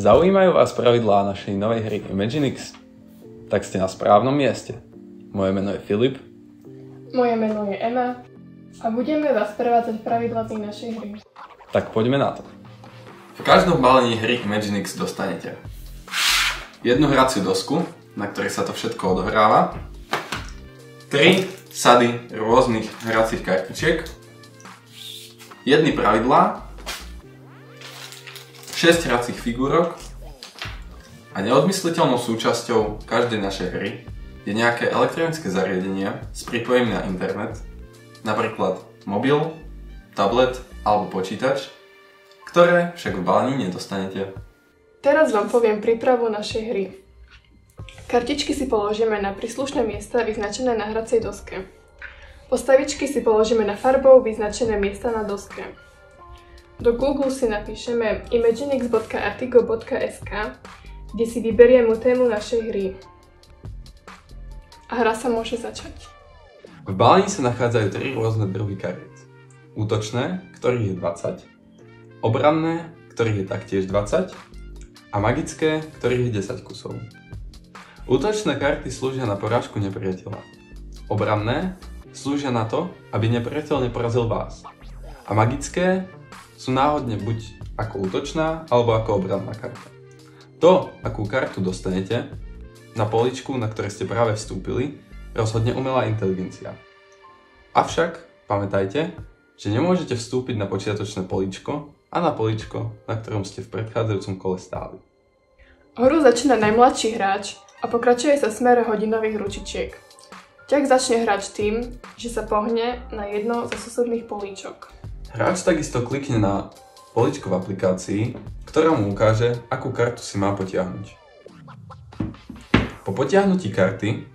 Zaujímajú vás pravidlá našej novej hry Imaginix? Tak ste na správnom mieste. Moje meno je Filip. Moje meno je Ema a budeme vás prevádzať pravidlami našej hry. Tak poďme na to. V každom balení hry Imaginix dostanete jednu hraciu dosku, na ktorej sa to všetko odohráva, 3 sady rôznych hracích kartičiek, jedny pravidlá, 6 hracích figúrok a neodmysliteľnou súčasťou každej našej hry je nejaké elektronické zariadenie s pripojením na internet, napríklad mobil, tablet alebo počítač, ktoré však v balení nedostanete. Teraz vám poviem prípravu našej hry. Kartičky si položíme na príslušné miesta vyznačené na hracej doske. Postavičky si položíme na farbou vyznačené miesta na doske. Do Google si napíšeme imaginix.artigo.sk, kde si vyberieme tému našej hry. A hra sa môže začať. V balení sa nachádzajú 3 rôzne druhy kariet. Útočné, ktorých je 20, obranné, ktorých je taktiež 20 a magické, ktorých je 10 kusov. Útočné karty slúžia na porážku nepriateľa. Obranné slúžia na to, aby nepriateľ neporazil vás. A magické sú náhodne buď ako útočná, alebo ako obranná karta. To, akú kartu dostanete na poličku, na ktoré ste práve vstúpili, rozhodne umelá inteligencia. Avšak pamätajte, že nemôžete vstúpiť na počiatočné políčko a na políčko, na ktorom ste v predchádzajúcom kole stáli. Hru začína najmladší hráč a pokračuje sa smere hodinových ručičiek. Ťah začne hráč tým, že sa pohne na jedno zo susedných políčok. Hráč takisto klikne na políčko v aplikácii, ktorá mu ukáže, akú kartu si má potiahnuť. Po potiahnutí karty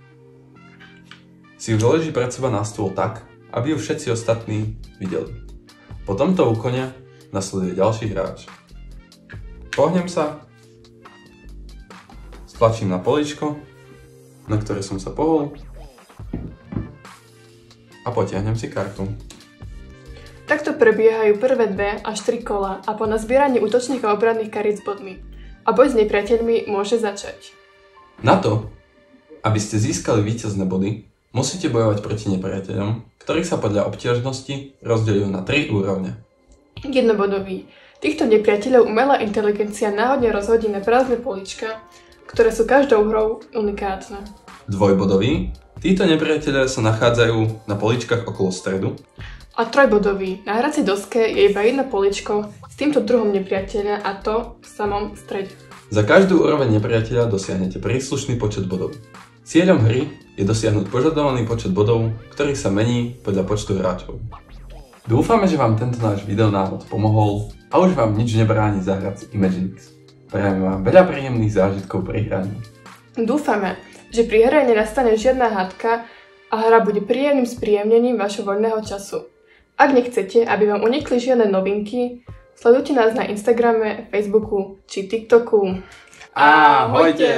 si ju doloží pred seba na stôl tak, aby ju všetci ostatní videli. Po tomto úkone nasleduje ďalší hráč. Pohnem sa, stlačím na políčko, na ktoré som sa pohol a potiahnem si kartu. Takto prebiehajú prvé 2 až 3 kola a po nazbieraní útočných a obranných kariet s bodmi. A boj s nepriateľmi môže začať. Na to, aby ste získali víťazné body, musíte bojovať proti nepriateľom, ktorých sa podľa obťažnosti rozdeľujú na 3 úrovne. Jednobodový. Týchto nepriateľov umelá inteligencia náhodne rozhodí na prázdne políčka, ktoré sú každou hrou unikátne. Dvojbodový. Títo nepriateľe sa nachádzajú na políčkach okolo stredu. A trojbodový. Na hracej doske je iba jedno políčko s týmto druhom nepriateľa a to v samom strede. Za každú úroveň nepriateľa dosiahnete príslušný počet bodov. Cieľom hry je dosiahnuť požadovaný počet bodov, ktorý sa mení podľa počtu hráčov. Dúfame, že vám tento náš videonávod pomohol a už vám nič nebráni zahrať si Imaginix. Prajeme vám veľa príjemných zážitkov pri hraní. Dúfame, že pri hre nenastane žiadna hádka a hra bude príjemným spríjemnením vašho voľného času. Ak nechcete, aby vám unikli žiadne novinky, sledujte nás na Instagrame, Facebooku či TikToku. Ahojte!